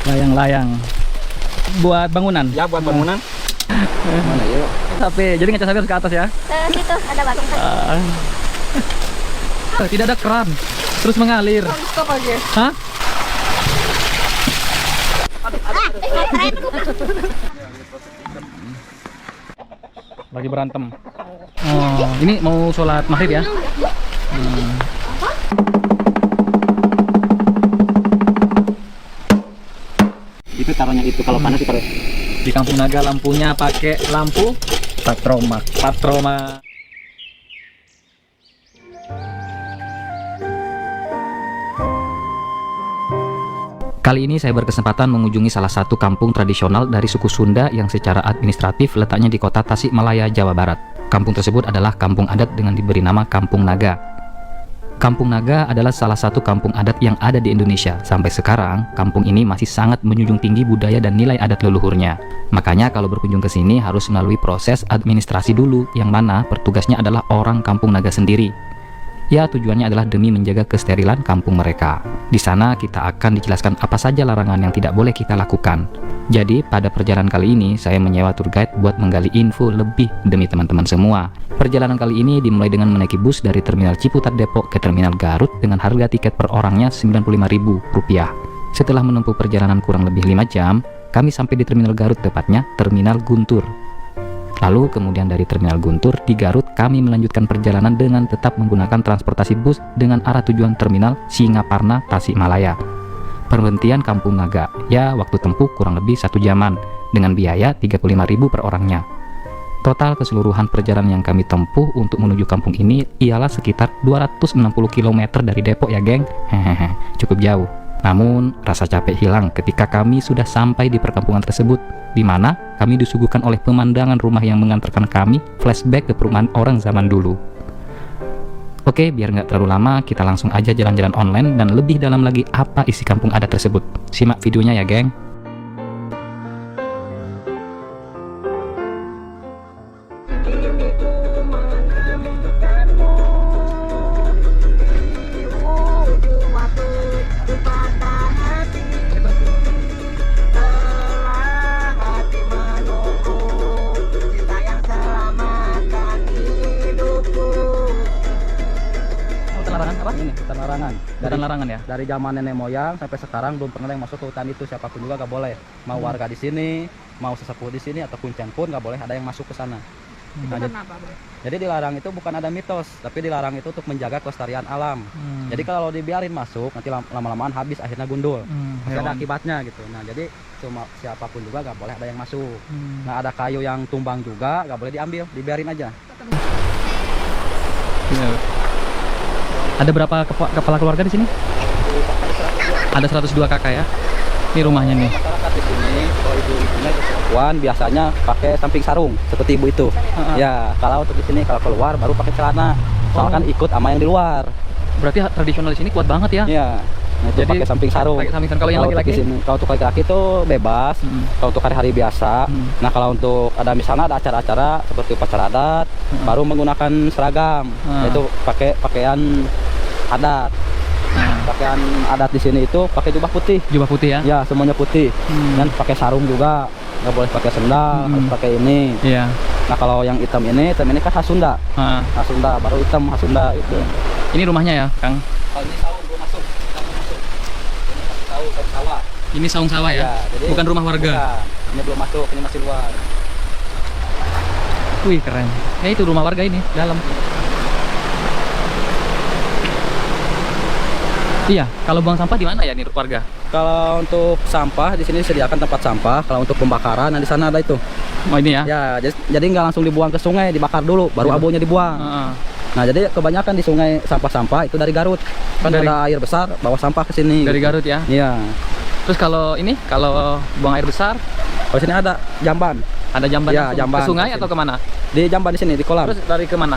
Layang-layang. Buat bangunan? Ya, buat bangunan. Mana yuk? Sapi. Jadi ngecas sapi harus ke atas ya? Situ ada batu. Tidak ada keran. Terus mengalir. Stop aja. Hah? Lagi berantem. Oh, ini mau sholat maghrib ya? Itu taruhnya itu kalau panas itu. Di Kampung Naga lampunya pakai lampu Patroma. Patroma. Kali ini saya berkesempatan mengunjungi salah satu kampung tradisional dari suku Sunda yang secara administratif letaknya di kota Tasikmalaya, Jawa Barat. Kampung tersebut adalah kampung adat dengan diberi nama Kampung Naga. Kampung Naga adalah salah satu kampung adat yang ada di Indonesia. Sampai sekarang, kampung ini masih sangat menjunjung tinggi budaya dan nilai adat leluhurnya. Makanya kalau berkunjung ke sini harus melalui proses administrasi dulu, yang mana petugasnya adalah orang Kampung Naga sendiri. Ya, tujuannya adalah demi menjaga kesterilan kampung mereka. Di sana kita akan dijelaskan apa saja larangan yang tidak boleh kita lakukan. Jadi, pada perjalanan kali ini saya menyewa tour guide buat menggali info lebih demi teman-teman semua. Perjalanan kali ini dimulai dengan menaiki bus dari Terminal Ciputat Depok ke Terminal Garut dengan harga tiket per orangnya Rp95.000. Setelah menempuh perjalanan kurang lebih 5 jam, kami sampai di Terminal Garut, tepatnya Terminal Guntur. Lalu kemudian dari Terminal Guntur di Garut kami melanjutkan perjalanan dengan tetap menggunakan transportasi bus dengan arah tujuan Terminal Singaparna, Tasikmalaya. Perhentian Kampung Naga, ya waktu tempuh kurang lebih 1 jaman dengan biaya Rp35.000 per orangnya. Total keseluruhan perjalanan yang kami tempuh untuk menuju kampung ini ialah sekitar 260 km dari Depok ya geng. Hehehe, cukup jauh. Namun, rasa capek hilang ketika kami sudah sampai di perkampungan tersebut, di mana kami disuguhkan oleh pemandangan rumah yang mengantarkan kami flashback ke perumahan orang zaman dulu. Oke, biar nggak terlalu lama, kita langsung aja jalan-jalan online dan lebih dalam lagi apa isi kampung adat tersebut. Simak videonya ya, geng. Hutan larangan ya? Dari zaman nenek moyang sampai sekarang belum pernah yang masuk ke hutan itu, siapapun juga gak boleh. Mau warga di sini, mau sesepuh di sini atau kuncen pun gak boleh ada yang masuk ke sana. Nah, jadi dilarang itu bukan ada mitos, tapi dilarang itu untuk menjaga kelestarian alam. Jadi kalau dibiarin masuk nanti lama-lamaan habis, akhirnya gundul. Masih ada akibatnya gitu. Nah, jadi cuma siapapun juga gak boleh ada yang masuk. Nah, ada kayu yang tumbang juga gak boleh diambil, dibiarin aja. Ada berapa kepala keluarga di sini? Ada 102 kakak ya. Ini rumahnya nih. Masyarakat di sini, kalau ibu-ibunya perempuan biasanya pakai samping sarung seperti ibu itu. Ya, kalau untuk di sini kalau keluar baru pakai celana. Soalnya kan ikut sama yang di luar. Berarti tradisional di sini kuat banget ya? Iya. Nah, itu pakai samping sarung. Pakai samping sarung. Kalau yang laki-laki? Kalau untuk laki-laki itu bebas. Kalau untuk hari-hari biasa. Nah, kalau untuk ada misalnya ada acara-acara seperti upacara adat, baru menggunakan seragam. Yaitu pakai pakaian adat. Pakaian adat di sini itu pakai jubah putih. Jubah putih ya? Ya, semuanya putih. Dan pakai sarung juga. Nggak boleh pakai sendal, harus pakai ini. Iya. Nah, kalau yang hitam ini kan khas Sunda. Khas Sunda, baru hitam khas Sunda itu. Ini rumahnya ya, Kang? Kalau ini saung belum masuk. Ini saung sawah. Ini saung sawah ya? Jadi, bukan rumah warga? Bukan. Ini belum masuk, ini masih luar. Wih, keren. Ya itu rumah warga ini, dalam. Iya, kalau buang sampah di mana ya nih warga? Kalau untuk sampah di sini disediakan tempat sampah. Kalau untuk pembakaran, nah di sana ada itu. Oh ini ya? Ya, jadi nggak langsung dibuang ke sungai, dibakar dulu, baru abunya dibuang. Nah, jadi kebanyakan di sungai sampah-sampah itu dari Garut. Kan ada air besar, bawa sampah ke sini. Dari Garut ya? Iya. Terus kalau ini, kalau buang air besar? Kalau sini ada jamban. Ada jamban ya, jamban. Ke sungai atau kemana? Di jamban di sini, di kolam. Terus dari kemana?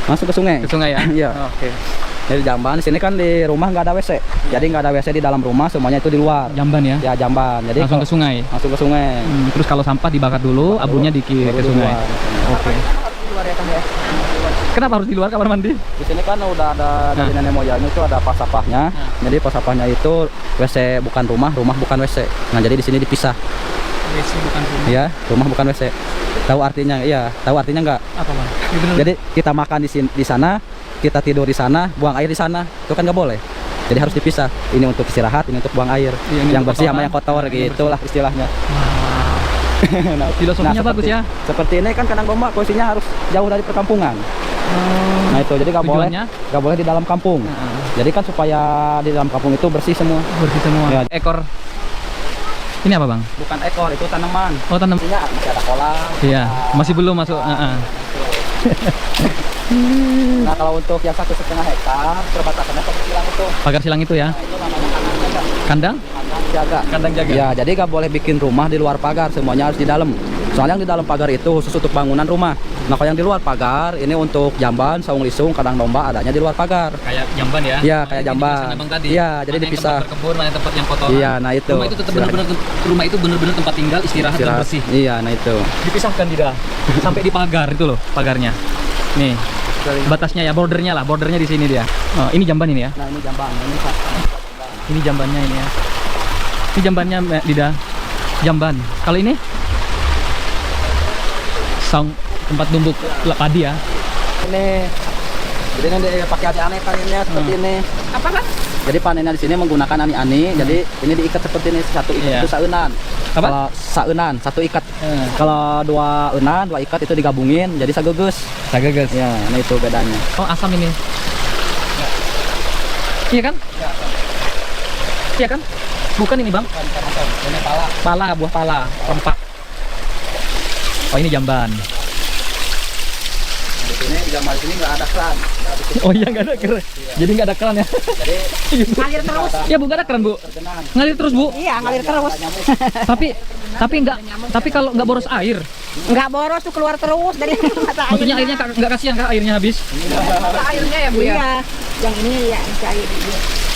Langsung ke sungai. Ke sungai ya? Iya. Oke. Jadi jamban di sini kan di rumah nggak ada WC. Jadi nggak ada WC di dalam rumah, semuanya itu di luar. Jamban ya? Ya, jamban. Jadi langsung ke sungai. Langsung ke sungai. Terus kalau sampah dibakar dulu, abunya dikirim ke sungai. Oke. Kenapa harus di luar kamar mandi? Di sini kan udah ada dari nenek moyangnya itu ada pas sapahnya. Jadi pas sapahnya itu WC bukan rumah, rumah bukan WC. Nah, jadi di sini dipisah. WC bukan rumah. Iya, rumah bukan WC. Tahu artinya? Iya, tahu artinya enggak? Apa bang? Ya, bener. Jadi kita makan di sana, kita tidur di sana, buang air di sana. Itu kan nggak boleh. Jadi harus dipisah. Ini untuk istirahat, ini untuk buang air. Iya, yang bersih sama yang kotor gitulah istilahnya. Nah, Filosofinya bagus ya. Seperti ini kan kandang domba posisinya harus jauh dari perkampungan. Nah itu jadi nggak boleh di dalam kampung. Jadi kan supaya di dalam kampung itu bersih semua. Bersih semua. Ya. Ekor. Ini apa bang? Bukan ekor, itu tanaman. Oh tanaman. Isinya masih ada kolam. Iya. Masih belum masuk. Nah kalau untuk yang 1,5 hektar perbatasannya pagar silang itu. Pagar silang itu ya. Nah, itu namanya kandang jaga. Kandang? Kandang jaga. Kandang jaga. Ya, jadi nggak boleh bikin rumah di luar pagar, semuanya harus di dalam. Soalnya yang di dalam pagar itu khusus untuk bangunan rumah. Nah, kalau yang di luar pagar ini untuk jamban, saung lisung, kandang domba adanya di luar pagar. Kayak jamban ya? Iya, kayak jamban. Iya, jadi dipisah. Tempat berkebun, mana tempat yang kotoran. Iya, nah itu. Rumah itu tetap benar-benar tempat tinggal, istirahat dan bersih. Iya, nah itu. Dipisahkan tidak sampai di pagar itu loh, pagarnya. Nih. Batasnya ya, bordernya di sini dia. Oh, ini jamban ini ya. Nah, ini jamban, ini Ini jambannya ini ya. Ini jambannya Dida. Jamban. Kalau ini saung tempat tumbuk padi ya. Ini. Jadi nanti pakai aneh-aneh panennya seperti ini. Apa kan? Jadi panennya di sini menggunakan ani-ani. Jadi ini diikat seperti ini, satu ikat itu saunan. Apa? Kalau saunan, satu ikat. Kalau dua unan, dua ikat itu digabungin jadi sageges. Sageges. Ya, nah itu bedanya. Oh, asam ini. Iya kan? Iya kan? Bukan ini, Bang. Ini pala. Pala, buah pala, rempak. Oh, ini jamban. Di sini jamban sini nggak ada keran. Oh iya, nggak ada keran. Jadi nggak ada keran ya? Jadi Ngalir terus. Ya, Bu, nggak ada keran, Bu. tergenang. Ngalir terus, Bu. Iya, ngalir terus. Tapi kalau nggak boros air, Enggak boros tuh keluar terus dari mata maksudnya airnya nggak kasihan kak airnya habis. airnya ya, Bu ya. Iya. Yang ini ya cair.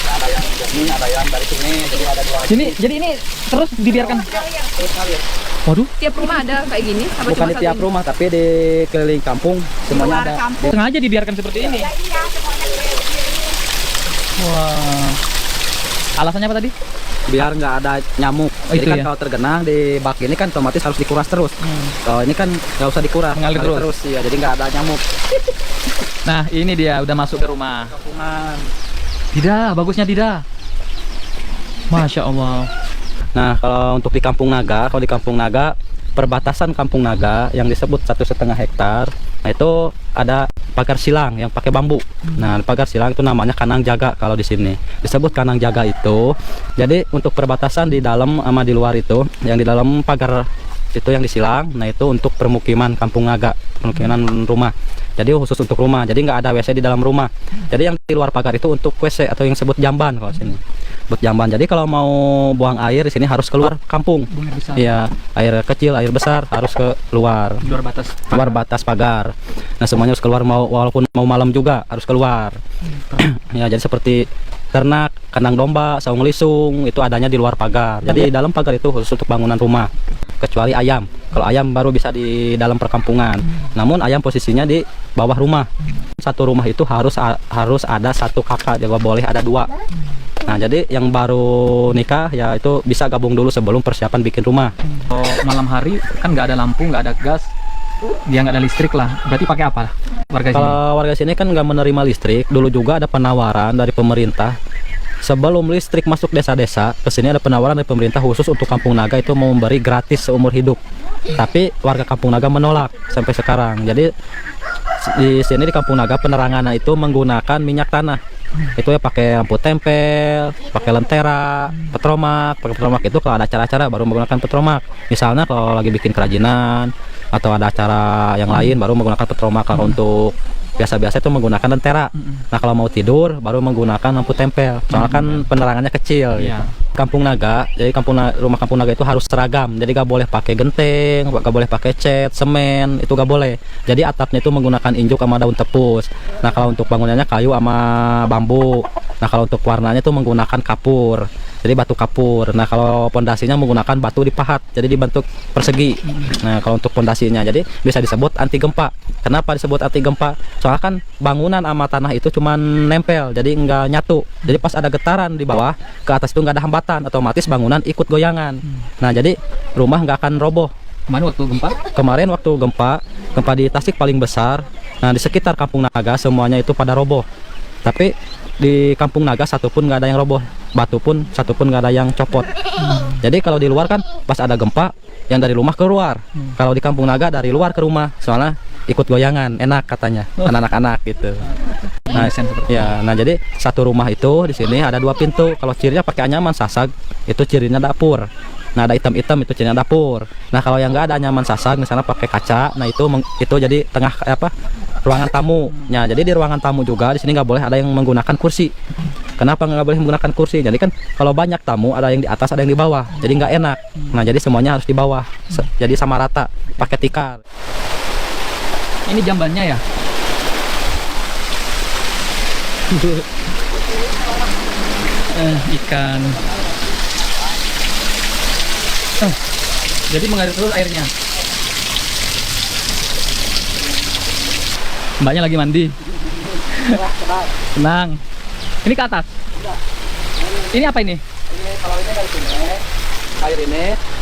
Ada yang ini, ada yang dari sini, jadi ada dua. Jadi ini terus dibiarkan. Terus ngalir. Waduh, Tiap rumah ada kayak gini. Apa Bukan di tiap rumah, tapi di keliling kampung semuanya ada. kampung. sengaja dibiarkan seperti ini. Iya, semuanya kayak gini. Wah. Alasannya apa tadi? Biar nggak ada nyamuk. Jadi itu kan ya? kalau tergenang di bak ini kan otomatis harus dikuras terus. Kalau ini kan nggak usah dikuras, Mengalir terus. Iya, jadi nggak ada nyamuk. Nah, ini dia udah masuk ke rumah. Kampungan. Tidak, bagusnya tidak. Masya Allah. Nah, kalau untuk di Kampung Naga, kalau di Kampung Naga, perbatasan Kampung Naga yang disebut 1,5 hektar, nah itu ada pagar silang yang pakai bambu. Nah, pagar silang itu namanya kandang jaga kalau di sini. Disebut kandang jaga itu. Jadi untuk perbatasan di dalam sama di luar itu, yang di dalam pagar itu yang disilang, nah itu untuk permukiman Kampung Naga, permukiman rumah. Jadi khusus untuk rumah. Jadi nggak ada WC di dalam rumah. Jadi yang di luar pagar itu untuk WC atau yang disebut jamban kalau sini. Buat jamban. Jadi kalau mau buang air di sini harus keluar kampung. Buang air besar. Iya, air kecil, air besar harus ke luar. Luar batas. Keluar batas pagar. Nah, semuanya harus keluar walaupun mau malam juga harus keluar. Ya, jadi seperti ternak, kandang domba, saung lisung itu adanya di luar pagar. Jadi di dalam pagar itu khusus untuk bangunan rumah. Kecuali ayam. Kalau ayam baru bisa di dalam perkampungan. Namun ayam posisinya di bawah rumah. Satu rumah itu harus ada satu kakak, jadi boleh ada dua. Nah, jadi yang baru nikah ya itu bisa gabung dulu sebelum persiapan bikin rumah. Kalau malam hari kan nggak ada lampu, nggak ada gas, dia nggak ada listrik lah. Berarti pakai apa warga sini? Kalau warga sini kan nggak menerima listrik. Dulu juga ada penawaran dari pemerintah. Sebelum listrik masuk desa-desa, kesini ada penawaran dari pemerintah khusus untuk Kampung Naga itu mau memberi gratis seumur hidup. Tapi warga Kampung Naga menolak sampai sekarang. Jadi di sini di Kampung Naga penerangan itu menggunakan minyak tanah. Itu ya pakai lampu tempel, pakai lentera, petromak. Pakai petromak itu kalau ada acara-acara baru menggunakan petromak. Misalnya kalau lagi bikin kerajinan atau ada acara yang lain baru menggunakan petromak. Kalau untuk biasa-biasa itu menggunakan lentera. Nah, kalau mau tidur baru menggunakan lampu tempel. Soalnya kan penerangannya kecil. Iya. Gitu. Kampung Naga, jadi rumah Kampung Naga itu harus seragam. Jadi gak boleh pakai genteng, gak boleh pakai cat, semen, itu gak boleh. Jadi atapnya itu menggunakan injuk sama daun tepus. Nah, kalau untuk bangunannya kayu sama bambu. Nah, kalau untuk warnanya itu menggunakan kapur. jadi batu kapur. Nah kalau pondasinya menggunakan batu dipahat, jadi dibentuk persegi. Nah kalau untuk pondasinya, jadi bisa disebut anti gempa. Kenapa disebut anti gempa? Soalnya kan bangunan sama tanah itu cuman nempel, jadi nggak nyatu. Jadi pas ada getaran di bawah, ke atas itu nggak ada hambatan, otomatis bangunan ikut goyangan. Nah jadi rumah nggak akan roboh. Kemarin waktu gempa di Tasik paling besar. Nah di sekitar Kampung Naga semuanya itu pada roboh. Tapi di Kampung Naga satu pun nggak ada yang roboh, batu pun satu pun nggak ada yang copot. Jadi kalau di luar kan pas ada gempa yang dari rumah keluar. Kalau di Kampung Naga dari luar ke rumah, soalnya ikut goyangan, enak katanya anak-anak gitu. Nah, nah jadi satu rumah itu di sini ada 2 pintu. Kalau cirinya pakai anyaman sasag, itu cirinya dapur. Nah ada hitam-hitam itu cirinya dapur. Nah kalau yang nggak ada anyaman sasag, misalnya pakai kaca, nah itu jadi tengah ruangan tamu. Nah jadi di ruangan tamu juga di sini nggak boleh ada yang menggunakan kursi. Kenapa nggak boleh menggunakan kursi? Jadi kan kalau banyak tamu ada yang di atas ada yang di bawah, jadi nggak enak. Nah jadi semuanya harus di bawah, jadi sama rata, pakai tikar. Ini jambannya ya? Ikan. Jadi mengalir terus airnya. Mbaknya lagi mandi. Tenang. Ini ke atas. Ini apa ini? Kalau ini dari sini,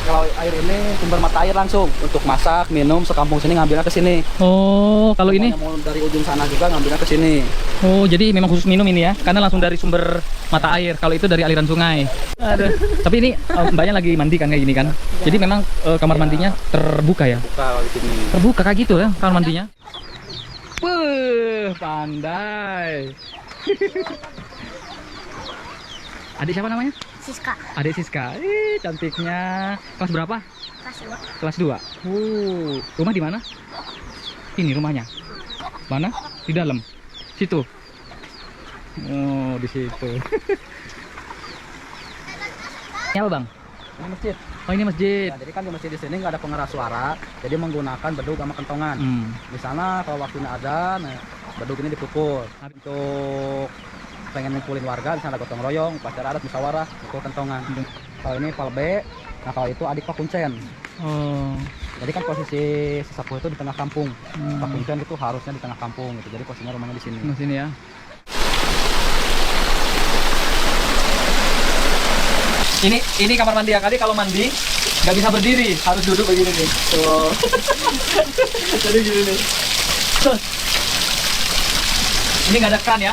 kalau air ini sumber mata air langsung untuk masak, minum, sekampung sini ngambilnya ke sini. Oh, kalau ini? Mau dari ujung sana juga ngambilnya ke sini. Oh, jadi memang khusus minum ini ya? Karena langsung dari sumber mata air. Kalau itu dari aliran sungai. Aduh. Tapi ini mbaknya lagi mandi kan kayak gini kan? Jadi memang kamar mandinya terbuka ya? Terbuka di sini. Terbuka kayak gitu ya kamar mandinya? Pandai. Adik siapa namanya? Siska. Adik Siska. Cantiknya. Kelas berapa? Kelas 2. Kelas 2. Rumah di mana? Ini rumahnya. Mana? Di dalam. Situ. Oh, di situ. Ini apa, Bang? Ini masjid. Oh, ini masjid. Nah, jadi kan di masjid di sini nggak ada pengeras suara, jadi menggunakan bedug sama kentongan. Di sana kalau waktunya ada, nah, bedug ini dipukul. Untuk pengen ngumpulin warga, di sana gotong royong, upacara adat, musyawarah, pukul kentongan. Kalau ini palbe, nah kalau itu adik Pak Kuncen. Oh. Jadi kan posisi sesepuh itu di tengah kampung. Pak Kuncen itu harusnya di tengah kampung gitu. Jadi posisinya rumahnya di sini. Di sini ya. Ini kamar mandi ya, kali kalau mandi nggak bisa berdiri, harus duduk begini nih. Tuh. Jadi gini nih. Ini nggak ada keran ya,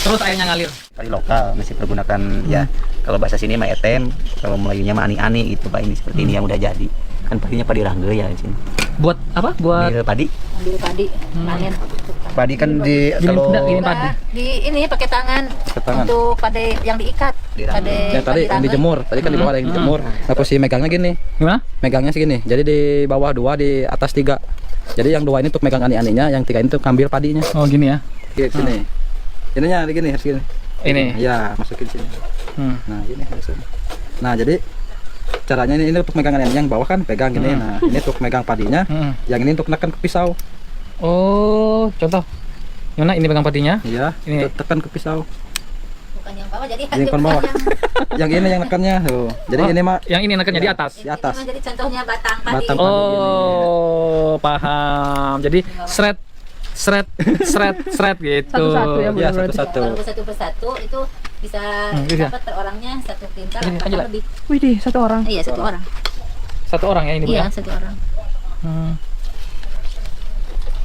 terus airnya ngalir. Padi lokal masih pergunakan ya, kalau bahasa sini mah etem, kalau Melayunya mah ani-ani gitu Pak. Ini seperti ini yang udah jadi. Kan padinya padi rangge ya di sini. Buat apa? Buat Ambil padi. Ambil padi, panen. Padi kan di kalau ini padi. Di ini pakai tangan. Tangan. Untuk padi yang diikat. Padi Yang tadi yang dijemur, tadi kan di bawah ada yang dijemur. Nah posisi megangnya gini, Gimana? megangnya segini. Jadi di bawah 2, di atas 3. Jadi yang 2 ini untuk megang ani-aninya, yang 3 ini untuk ambil padinya. Oh gini ya. Sini. Ininya gini harus gini. Ini. Ya, masukin sini. Nah, gini harus. Nah, jadi caranya ini untuk megang ini, yang bawah kan pegang gini. Nah, ini untuk megang padinya, yang ini untuk nekan ke pisau. Oh, contoh. Gimana ini pegang padinya? Iya, Ini. tekan ke pisau. bukan yang bawah jadi Yang kon bawah. Yang ini yang nekannya tuh. Jadi ini mah Yang ini nekannya di atas. di atas. Jadi contohnya batang padi. Batang padi. Oh, paham. Jadi seret gitu. Satu-satu ya, Iya, satu-satu. Kalau satu persatu itu bisa bisa. dapat per orangnya satu pintar Ini, atau lanjut, lebih. Widih, satu orang. Iya, satu orang. Satu orang ya ini Bu Iya, ya. satu orang.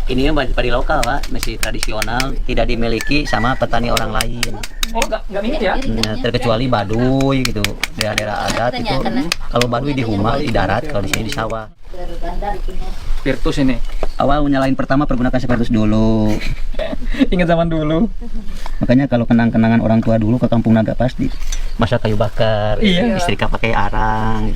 ini yang padi lokal Pak, masih tradisional, tidak dimiliki sama petani orang lain. Oh, enggak mirip ya? Nah, terkecuali Baduy gitu, daerah-daerah adat itu. Kalau Baduy di Humal di darat, kalau di sini di sawah. Berganda bikinnya. Virtus ini. Awal nyalain pertama pergunakan spiritus dulu. Ingat zaman dulu. Makanya kalau kenang-kenangan orang tua dulu ke Kampung Naga pasti masak kayu bakar, Iya. istrika pakai arang.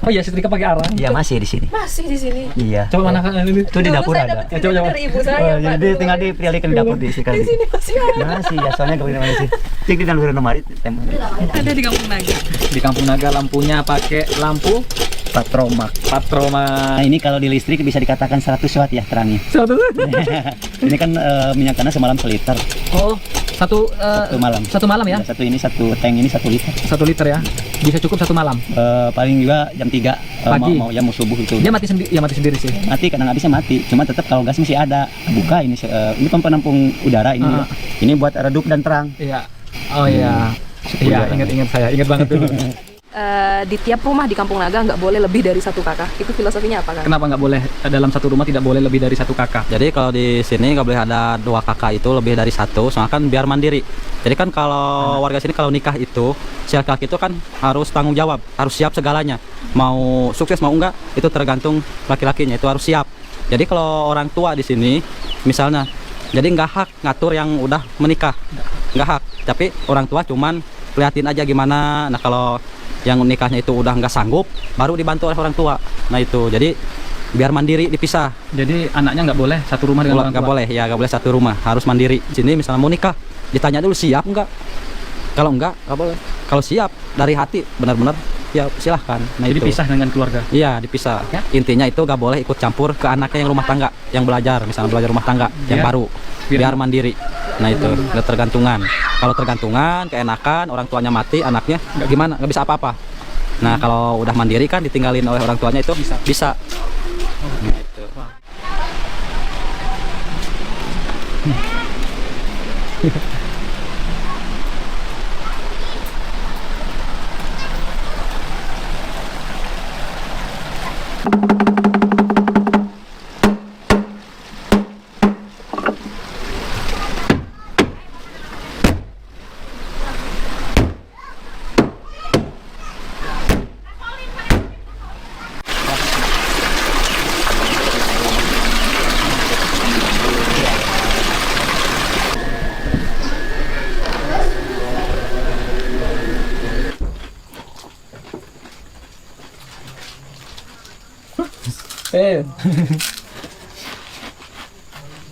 Oh iya, setrika pakai arang. Iya masih di sini. Masih di sini. Iya. Coba mana kan ini? Itu di dapur ada. Ya, coba. Dari ibu saya. Oh, Pak, jadi dulu. tinggal dipilihkan di dapur di sekali. Di sini masih ada. Masih ya, soalnya gak boleh masih. Cek di dalam nomor itu. Ada di Kampung Naga. Di Kampung Naga lampunya pakai lampu Patromak. patroma. Nah ini kalau di listrik bisa dikatakan 100 watt ya terangnya. Satu. Ini kan minyak tanah semalam seliter. Oh, Satu malam. Satu malam ya? Satu ini satu tank ini 1 liter. 1 liter ya? Bisa cukup satu malam? Paling juga jam 3 Pagi. mau jam subuh itu. Dia mati sendiri, ya mati sendiri sih. Mati kadang habisnya mati. Cuma tetap kalau gas masih ada. Buka ini ini penampung udara ini. Ini buat redup dan terang. Iya. Oh iya. Iya, ingat saya. Ingat banget dulu. Di tiap rumah di Kampung Naga nggak boleh lebih dari 1 kakak. Itu filosofinya apa, Kak? Kenapa nggak boleh dalam satu rumah tidak boleh lebih dari 1 kakak? Jadi kalau di sini nggak boleh ada 2 kakak itu lebih dari 1, soalnya kan biar mandiri. Jadi kan kalau warga sini kalau nikah itu si laki-laki itu kan harus tanggung jawab, harus siap segalanya. Mau sukses mau enggak itu tergantung laki-lakinya, itu harus siap. Jadi kalau orang tua di sini misalnya, jadi nggak hak ngatur yang udah menikah, nggak hak. Tapi orang tua cuman liatin aja gimana. Nah kalau yang nikahnya itu udah nggak sanggup, baru dibantu oleh orang tua. Nah itu jadi biar mandiri dipisah. Jadi anaknya nggak boleh satu rumah dengan orang Nggak tua? boleh, ya nggak boleh satu rumah, harus mandiri. Sini misalnya mau nikah, ditanya dulu siap nggak? Kalau nggak boleh. Kalau siap dari hati benar-benar ya silahkan. Nah Jadi itu. pisah dengan keluarga? Iya dipisah. Ya? Intinya itu nggak boleh ikut campur ke anaknya yang rumah tangga, yang belajar, misalnya belajar rumah tangga, yang baru, biar mandiri. Nah itu nggak tergantungan. Kalau tergantungan, keenakan, orang tuanya mati, anaknya gimana? Nggak bisa apa-apa. Nah kalau udah mandiri kan ditinggalin oleh orang tuanya itu bisa. Nah, itu.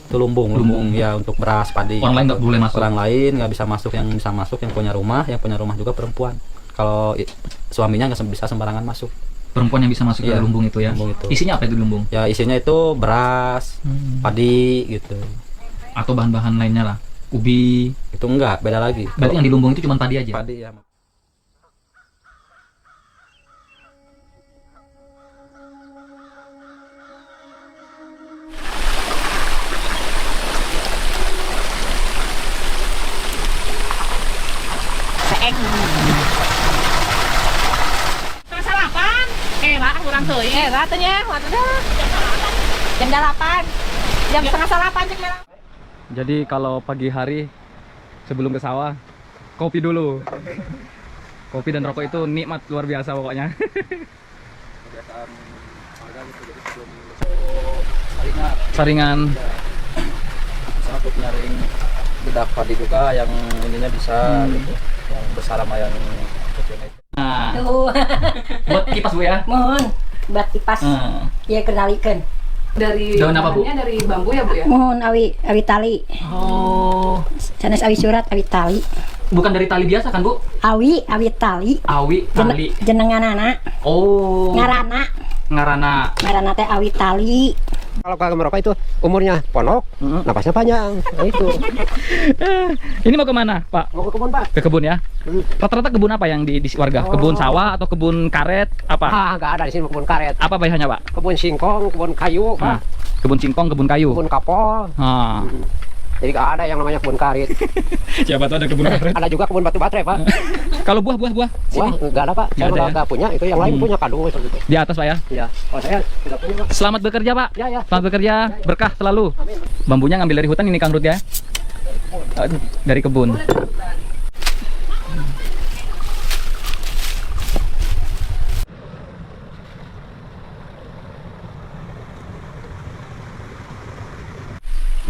Itu lumbung ya untuk beras padi. Orang lain nggak boleh masuk? Orang lain nggak bisa masuk, yang bisa masuk yang punya rumah juga perempuan. Kalau suaminya nggak bisa sembarangan masuk. Perempuan yang bisa masuk ke Iya, lumbung itu ya? lumbung itu. Isinya apa itu lumbung? Ya isinya itu beras, padi gitu. Atau bahan-bahan lainnya lah? Ubi? Itu enggak, beda lagi. Berarti yang di lumbung itu cuma padi aja? Padi ya. Sarapan. Lah kurang teuing. Ratenya, waktu jam 8. Jam setengah 8 cek merah. Jadi kalau pagi hari sebelum ke sawah, kopi dulu. Kopi dan rokok itu nikmat luar biasa pokoknya. Saringan. Untuk nyaring bedak padi juga yang ininya bisa gitu. Yang besar sama yang kecil itu. Nah, Tuh. buat kipas Bu ya? Mohon buat kipas. Ya kenalikeun. Dari Daun apa, Bu? bahannya dari bambu ya, Bu ya? Mohon awi tali. Oh, Sanes awi surat awi tali. bukan dari tali biasa kan Bu? Awi tali. Awi, tali. Jenenganana. Oh, Ngarana teh awi tali. Kalau kagak merokok itu umurnya pondok, napasnya panjang. Nah, itu. Ini mau kemana Pak? Mau ke kebun, Pak? Ke kebun ya? Rata-rata kebun apa yang di warga? Kebun sawah atau kebun karet? Apa? Ah, enggak ada di sini kebun karet. Apa biasanya Pak? Kebun singkong, kebun kayu, Nah, Pak. kebun singkong, kebun kayu. Kebun kapol. Ah. Jadi enggak ada yang namanya kebun karet. Siapa tuh ada kebun karet? Ada juga kebun batu baterai, Pak. Kalau buah? Wah, Sini. enggak ada, Pak. Saya Nggak ada ya? enggak punya, itu yang lain punya kado seperti itu. Di atas Pak ya? Iya. Kalau saya tidak punya, Pak. Selamat bekerja Pak. Ya, ya. Selamat bekerja, berkah selalu. Bambunya ngambil dari hutan ini Kang Rut ya? Dari kebun.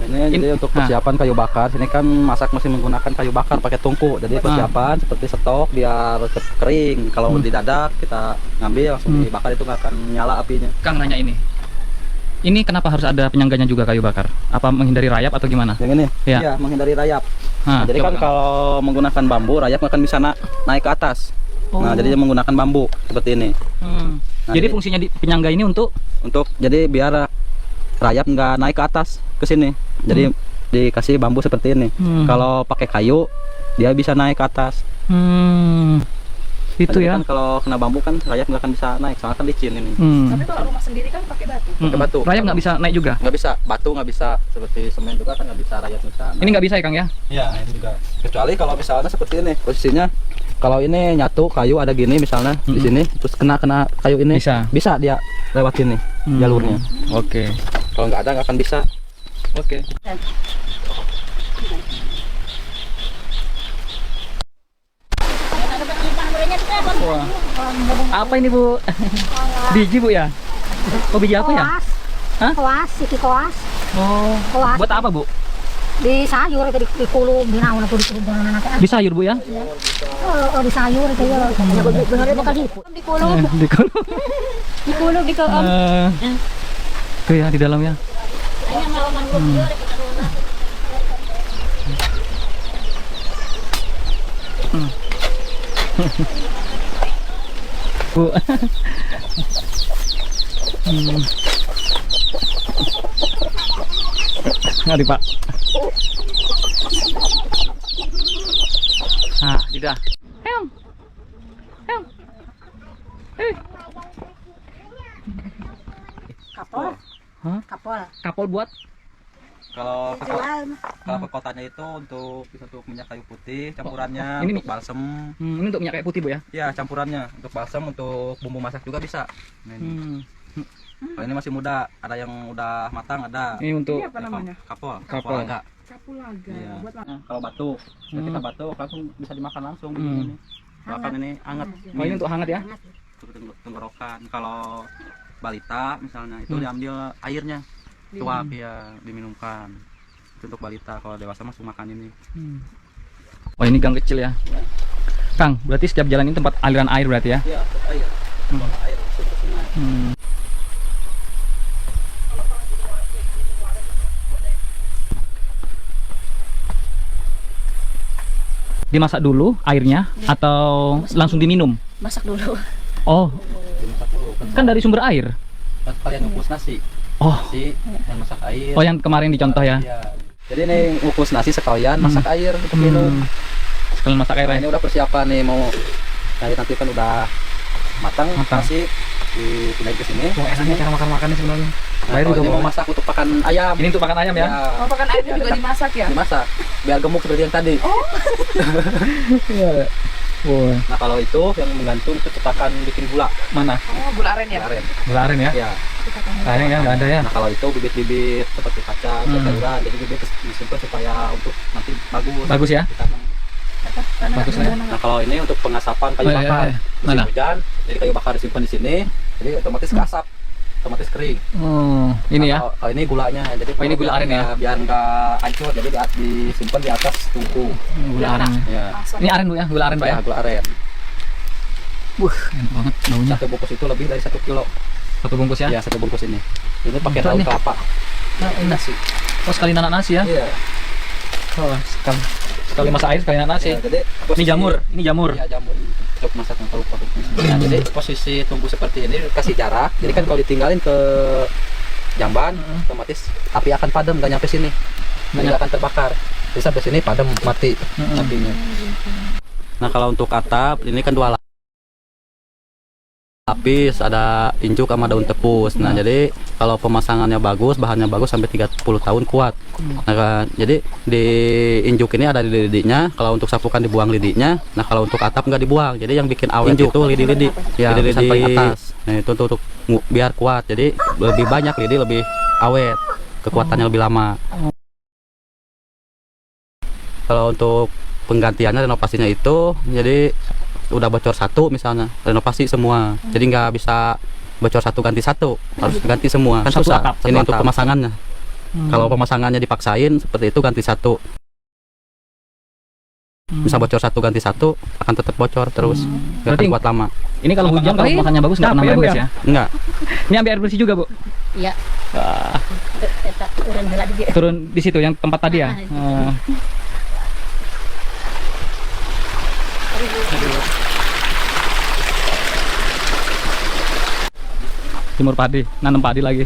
Ini jadi untuk persiapan kayu bakar. Sini kan masak masih menggunakan kayu bakar pakai tungku. Jadi persiapan seperti stok biar cepet kering. Kalau didadak kita ngambil langsung dibakar itu nggak akan nyala apinya. Kang nanya ini kenapa harus ada penyangganya juga kayu bakar? Apa menghindari rayap atau gimana? Yang ini? Iya. Iya, menghindari rayap. Nah, Jadi coba, kan Kang. kalau menggunakan bambu, rayap nggak akan bisa naik ke atas. Nah, jadi dia menggunakan bambu seperti ini. Nah, jadi jadi- fungsinya penyangga ini untuk Untuk jadi biar rayap nggak naik ke atas ke sini. Jadi dikasih bambu seperti ini. Kalau pakai kayu dia bisa naik ke atas. Itu Tapi ya. kan kalau kena bambu kan rayap nggak akan bisa naik, soalnya kan licin ini. Tapi kalau rumah sendiri kan pakai batu. Pakai batu. Rayap nggak bisa naik juga. Nggak bisa, batu nggak bisa, seperti semen juga kan nggak bisa, rayap bisa. Ini nggak bisa ya Kang ya? Iya, ini juga. Kecuali kalau misalnya seperti ini posisinya, kalau ini nyatu kayu ada gini misalnya di sini, terus kena kayu ini, Bisa. dia lewatin nih jalurnya. Oke. Kalau nggak ada nggak akan bisa. Oke. Wah. Apa ini Bu? Biji Bu ya? Oh biji apa ya? Hah? Koas, iki koas. Oh. Koas. Buat apa Bu? Di sayur itu di kulum, di naon aku di kulum anak. Di sayur Bu ya? Oh, di sayur itu ya. Bener bakal di kulum. Di kolom. Di kulum di kulum. Tuh ya di dalam ya. Bu. Ngadi Pak. Nah, sudah. Heong. Heong. Kapol. Hah? Kapol. Kapol buat Kalau ke, Jual. kalau ke kotanya itu untuk minyak kayu putih, campurannya ini untuk balsem. ini untuk minyak kayu putih Bu ya? Ya, campurannya untuk balsam, untuk bumbu masak juga bisa. Nah, ini. Kalau ini masih muda, ada yang udah matang, ada. Ini untuk Apa namanya? Kapol. Kapol. Kapolaga. Kapulaga. Iya. Buat Kalau batuk, ketika batuk langsung bisa dimakan langsung di sini. Bahkan ini hangat. Oh, ini untuk hangat ya? Untuk tenggorokan. Kalau balita misalnya itu diambil airnya, tuak ya diminumkan. Itu untuk balita. Kalau dewasa langsung makan ini. Oh, ini gang kecil ya? Kang, berarti setiap jalan ini tempat aliran air berarti ya? Iya, air. Air. Dimasak dulu airnya atau langsung diminum? Masak dulu. Oh, kan dari sumber air. Kalian ngukus nasi. Oh, Nasi yang masak air. oh yang kemarin dicontoh ya? Iya. Jadi ini ngukus nasi sekalian masak air untuk minum. Sekalian masak air Nah, ya? ini udah persiapan nih mau nanti kan udah matang. Nasi dipindahin ke sini. Wah, enaknya cara makan-makannya sebenarnya. Nah, Air kalau juga ini mau mau masak untuk pakan ayam. Ini untuk makan ayam ya? Oh, pakan airnya juga dimasak ya? Dimasak biar gemuk seperti yang tadi. Iya. Wah, Nah, kalau itu yang menggantung itu cetakan bikin gula. mana? Oh, gula aren ya? Aren. Gula aren ya? Ya. Sayang ya, nggak ada ya? Nah, kalau itu bibit-bibit seperti kacang, sayuran, jadi bibit disimpan supaya untuk nanti bagus. Bagus ya? Ditanam. Bagus ya? Nah, kalau ini untuk pengasapan kayu Oh, iya, bakar. iya. Musim Mana? hujan, jadi kayu bakar disimpan di sini, jadi otomatis kasap, otomatis kering. Oh, ini ya? Nah, kalau ini gulanya, jadi Oh, ini gula aren ya? biar nggak hancur, jadi disimpan di atas tungku. Gula aren. Ya, Ini aren Bu ya? Gula aren Pak ya? ya gula aren. Enak banget baunya. Satu bungkus itu lebih dari 1 kilo. Satu bungkus ya? Ya, satu bungkus ini. Ini pakai Mantap daun nih. kelapa. Nasi. Oh, sekali nanak nasi ya? Iya. Oh, sekali masak air, sekali nanak nasi. Ya, jadi Ini posisi- jamur, ini jamur. Iya, jamur. Untuk masak yang tahu Nah, jadi posisi tunggu seperti ini kasih jarak. Jadi kan kalau ditinggalin ke jamban, otomatis api akan padam, nggak nyampe sini. Nggak akan terbakar. Jadi sampai sini padam mati apinya. Nah, kalau untuk atap ini kan 2 lapis, ada injuk sama daun tepus. Nah, jadi kalau pemasangannya bagus, bahannya bagus sampai 30 tahun kuat. Nah, jadi di injuk ini ada lidi-lidinya. Kalau untuk sapukan dibuang lidinya. Nah, kalau untuk atap nggak dibuang. Jadi yang bikin awet itu lidi-lidi. Ya, lidi sampai atas. Nah, itu untuk biar kuat. Jadi lebih banyak lidi, lebih awet. Kekuatannya lebih lama. Kalau untuk penggantiannya, renovasinya itu, jadi udah bocor satu misalnya, renovasi semua. Jadi nggak bisa bocor satu ganti satu, harus ganti semua. Kan Satu susah. atap, satu Ini untuk atap. pemasangannya. Kalau pemasangannya dipaksain seperti itu ganti satu. Bisa bocor satu ganti satu, akan tetap bocor terus. Nggak Berarti- akan kuat lama. Ini kalau hujan, kalau pemasangannya bagus nggak kena air bersih ya? Enggak. Ini ambil air bersih juga Bu? Iya. Wah, Tetap turun heula di dia. turun di situ yang tempat tadi ya? Oh. Timur padi, nanam padi lagi.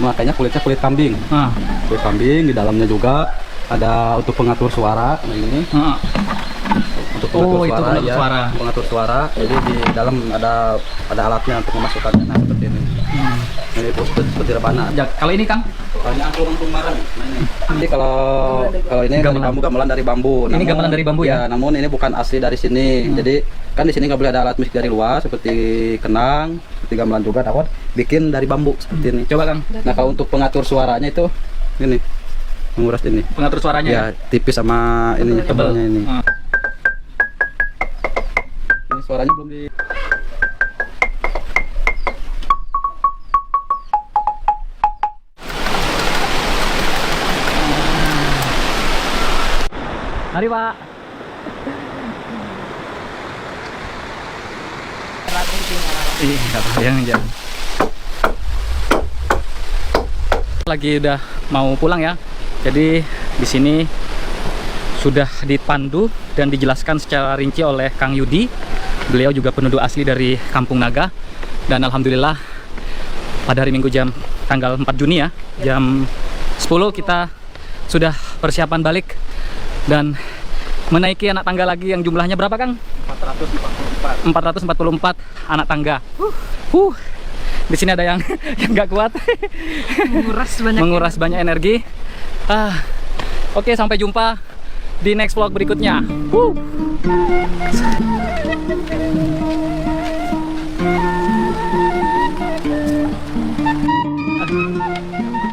makanya kulitnya kulit kambing. Kulit kambing, di dalamnya juga ada untuk pengatur suara. Nah ini untuk pengatur itu suara, pengatur ya, suara. pengatur suara. Jadi di dalam ada alatnya untuk memasukkannya. Nah seperti ini. Ini seperti rebana. Ya, kalau ini Kang, Banyak angklung barang. Nah, ini. Jadi kalau ini dari Gamelan. bambu, gamelan dari bambu. Ini gamelan dari bambu ya? Namun ini bukan asli dari sini. Jadi kan di sini nggak boleh ada alat musik dari luar seperti kenang, seperti gamelan juga dapat bikin dari bambu seperti ini. coba Kang, Nah kalau untuk pengatur suaranya itu ini menguras ini. pengatur suaranya. Ya tipis sama ini tebalnya ini. Ini suaranya belum di. Mari Pak. Iya, jangan. Lagi udah mau pulang ya. Jadi di sini sudah dipandu dan dijelaskan secara rinci oleh Kang Yudi. Beliau juga penduduk asli dari Kampung Naga. Dan alhamdulillah pada hari Minggu tanggal 4 Juni ya, jam 10 kita sudah persiapan balik dan menaiki anak tangga lagi yang jumlahnya berapa Kang? 444 anak tangga. Di sini ada yang nggak kuat, menguras banyak energi. Oke, sampai jumpa di next vlog berikutnya.